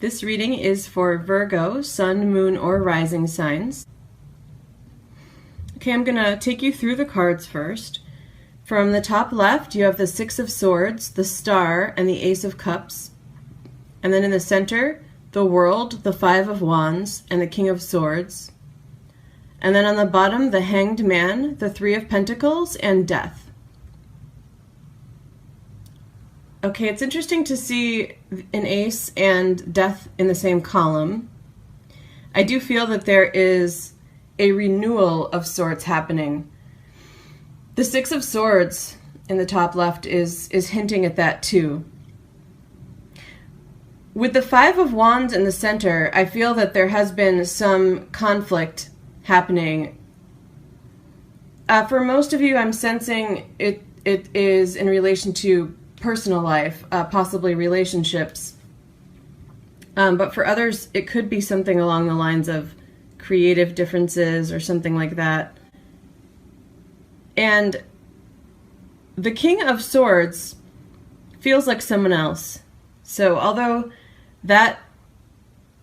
This reading is for Virgo, Sun, Moon, or Rising signs. Okay, I'm going to take you through the cards first. From the top left, you have the Six of Swords, the Star, and the Ace of Cups. And then in the center, the World, the Five of Wands, and the King of Swords. And then on the bottom, the Hanged Man, the Three of Pentacles, and Death. Okay, it's interesting to see an ace and death in the same column. I do feel that there is a renewal of sorts happening. The Six of Swords in the top left is hinting at that too. With the Five of Wands in the center, I feel that there has been some conflict happening. For most of you, I'm sensing it is in relation to personal life, possibly relationships. But for others, it could be something along the lines of creative differences or something like that. And the King of Swords feels like someone else. So although that,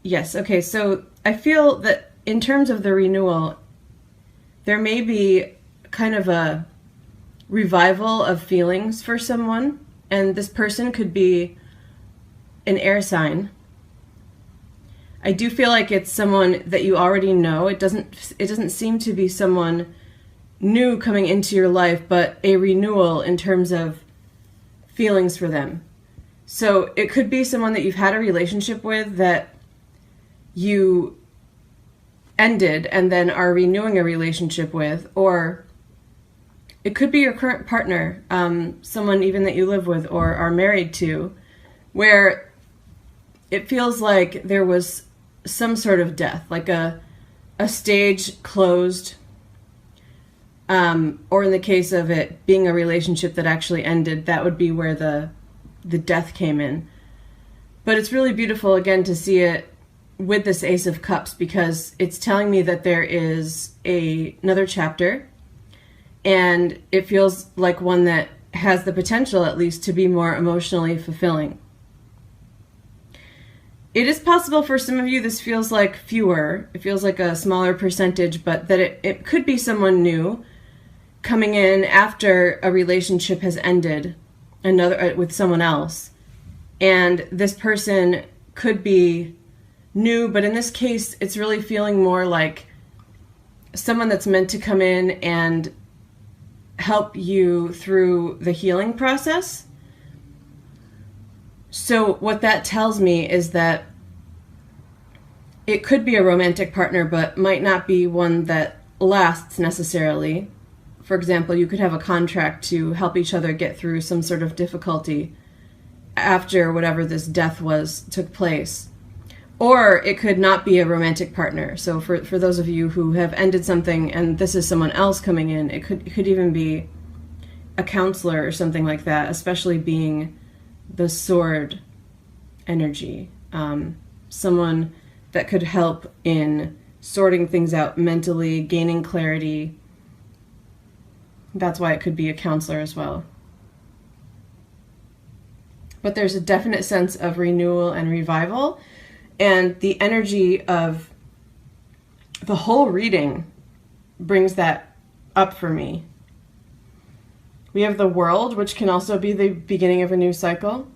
yes, okay, so I feel that in terms of the renewal, there may be kind of a revival of feelings for someone. And this person could be an air sign. I do feel like it's someone that you already know. It doesn't seem to be someone new coming into your life, but a renewal in terms of feelings for them. So it could be someone that you've had a relationship with that you ended and then are renewing a relationship with, or it could be your current partner, someone even that you live with or are married to, where it feels like there was some sort of death, like a stage closed, or in the case of it being a relationship that actually ended, that would be where the death came in. But it's really beautiful, again, to see it with this Ace of Cups, because it's telling me that there is another chapter. And it feels like one that has the potential, at least, to be more emotionally fulfilling. It is possible for some of you this feels like fewer. It feels like a smaller percentage, but that it could be someone new coming in after a relationship has ended with someone else. And this person could be new, but in this case, it's really feeling more like someone that's meant to come in and help you through the healing process. So what that tells me is that it could be a romantic partner, but might not be one that lasts necessarily. For example, you could have a contract to help each other get through some sort of difficulty after whatever this death took place. Or it could not be a romantic partner. So for those of you who have ended something and this is someone else coming in, it could even be a counselor or something like that, especially being the sword energy. Someone that could help in sorting things out mentally, gaining clarity. That's why it could be a counselor as well. But there's a definite sense of renewal and revival. And the energy of the whole reading brings that up for me. We have the World, which can also be the beginning of a new cycle,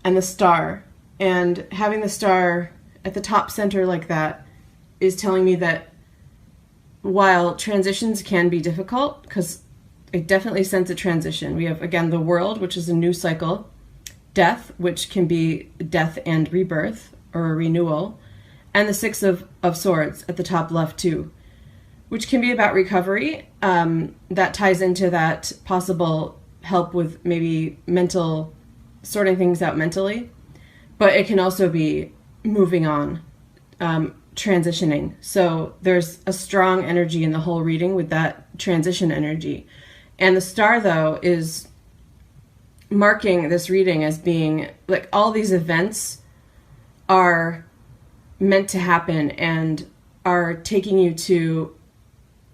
and the Star. And having the Star at the top center like that is telling me that while transitions can be difficult, because I definitely sense a transition. We have, again, the World, which is a new cycle, Death, which can be death and rebirth, or a renewal, and the Six of Swords at the top left too, which can be about recovery. That ties into that possible help with maybe sorting things out mentally, but it can also be moving on, transitioning. So there's a strong energy in the whole reading with that transition energy. And the Star, though, is marking this reading as being like all these events are meant to happen and are taking you to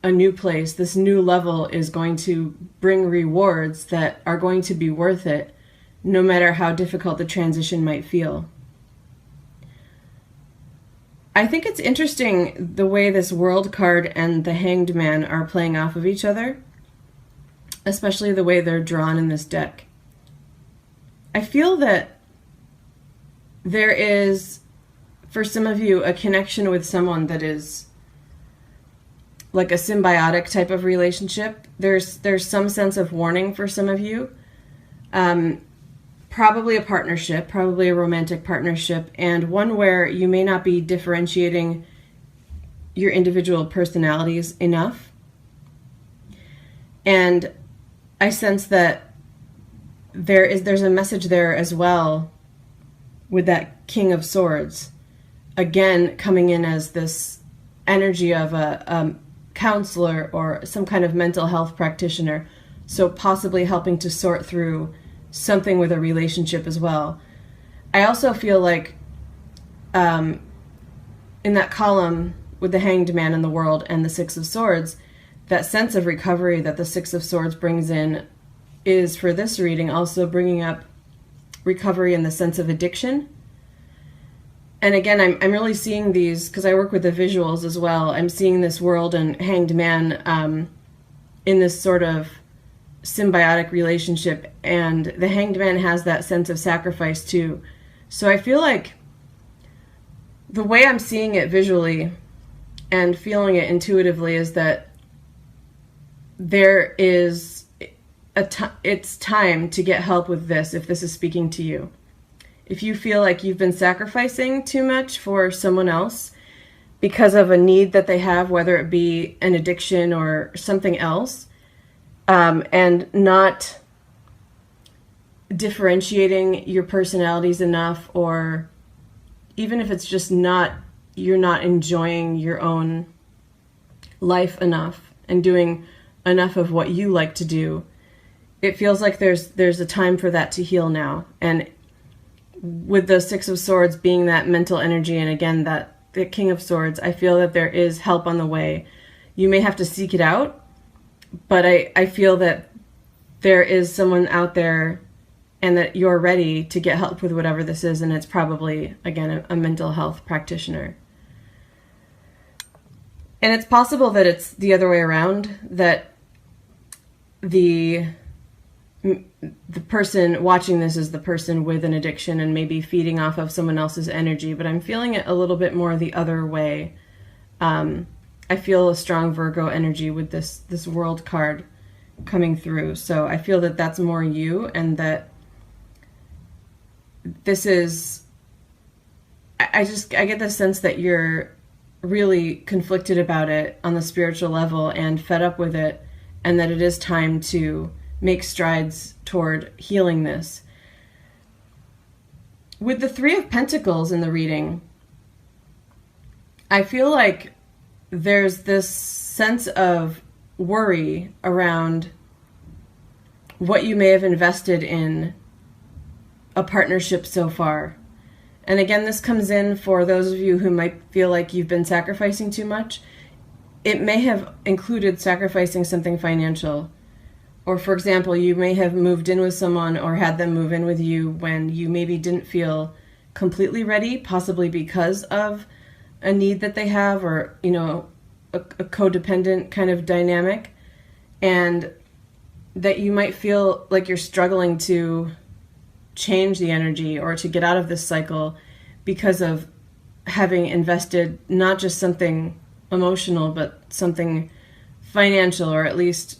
a new place. This new level is going to bring rewards that are going to be worth it, no matter how difficult the transition might feel. I think it's interesting the way this World card and the Hanged Man are playing off of each other, especially the way they're drawn in this deck. I feel that there is, for some of you, a connection with someone that is like a symbiotic type of relationship. There's some sense of warning for some of you. Probably a partnership, probably a romantic partnership, and one where you may not be differentiating your individual personalities enough. And I sense that there's a message there as well with that King of Swords, again coming in as this energy of a counselor or some kind of mental health practitioner, so possibly helping to sort through something with a relationship as well. I also feel like in that column with the Hanged Man in the World and the Six of Swords, that sense of recovery that the Six of Swords brings in is, for this reading, also bringing up recovery in the sense of addiction. And again, I'm really seeing these, because I work with the visuals as well, I'm seeing this World and Hanged Man in this sort of symbiotic relationship, and the Hanged Man has that sense of sacrifice too. So I feel like the way I'm seeing it visually and feeling it intuitively is that there is it's time to get help with this, if this is speaking to you. If you feel like you've been sacrificing too much for someone else because of a need that they have, whether it be an addiction or something else, and not differentiating your personalities enough, or even if it's just you're not enjoying your own life enough and doing enough of what you like to do, it feels like there's a time for that to heal now. And with the Six of Swords being that mental energy, and again that the King of Swords, I feel that there is help on the way. You may have to seek it out, but I feel that there is someone out there and that you're ready to get help with whatever this is, and it's probably, again, a mental health practitioner. And it's possible that it's the other way around, that the person watching this is the person with an addiction and maybe feeding off of someone else's energy, but I'm feeling it a little bit more the other way. I feel a strong Virgo energy with this World card coming through. So I feel that that's more you, and that this is, I get the sense that you're really conflicted about it on the spiritual level and fed up with it, and that it is time to make strides toward healing this. With the Three of Pentacles in the reading, I feel like there's this sense of worry around what you may have invested in a partnership so far. And again, this comes in for those of you who might feel like you've been sacrificing too much. It may have included sacrificing something financial. Or for example, you may have moved in with someone or had them move in with you when you maybe didn't feel completely ready, possibly because of a need that they have, or, you know, a codependent kind of dynamic, and that you might feel like you're struggling to change the energy or to get out of this cycle because of having invested not just something emotional, but something financial, or at least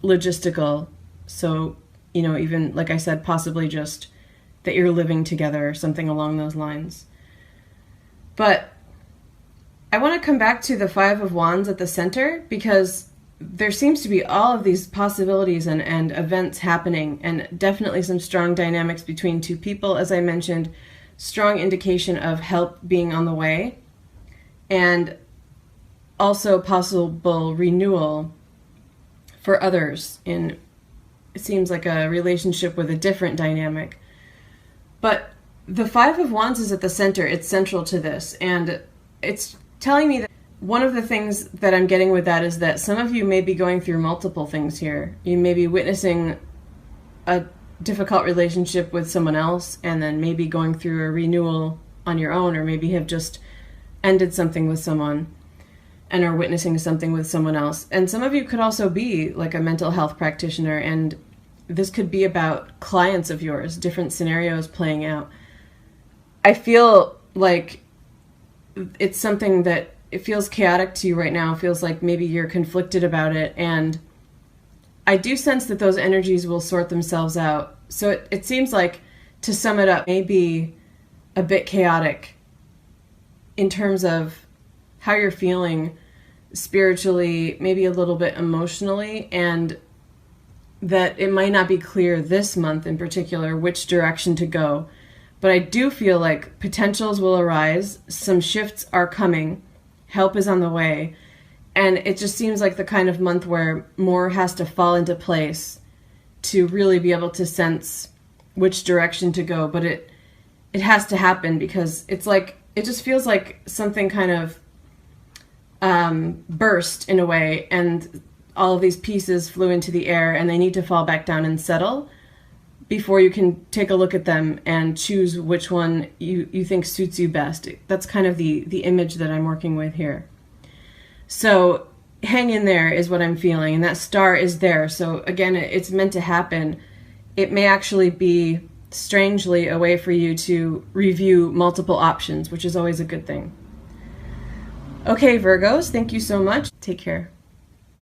logistical. So, you know, even, like I said, possibly just that you're living together or something along those lines. But I want to come back to the Five of Wands at the center, because there seems to be all of these possibilities and events happening, and definitely some strong dynamics between two people, as I mentioned, strong indication of help being on the way, and also possible renewal for others in, it seems like, a relationship with a different dynamic. But the Five of Wands is at the center. It's central to this, and it's telling me that one of the things that I'm getting with that is that some of you may be going through multiple things here. You may be witnessing a difficult relationship with someone else, and then maybe going through a renewal on your own, or maybe have just ended something with someone and are witnessing something with someone else. And some of you could also be like a mental health practitioner, and this could be about clients of yours, different scenarios playing out. I feel like it's something that it feels chaotic to you right now. It feels like maybe you're conflicted about it, and I do sense that those energies will sort themselves out. So it seems like, to sum it up, maybe a bit chaotic in terms of how you're feeling spiritually, maybe a little bit emotionally, and that it might not be clear this month in particular which direction to go. But I do feel like potentials will arise, some shifts are coming, help is on the way, and it just seems like the kind of month where more has to fall into place to really be able to sense which direction to go. But it has to happen, because it's like, it just feels like something kind of burst in a way, and all of these pieces flew into the air, and they need to fall back down and settle before you can take a look at them and choose which one you think suits you best. That's kind of the image that I'm working with here. So hang in there is what I'm feeling, and that star is there. So again, it's meant to happen. It may actually be, strangely, a way for you to review multiple options, which is always a good thing. Okay, Virgos, thank you so much. Take care.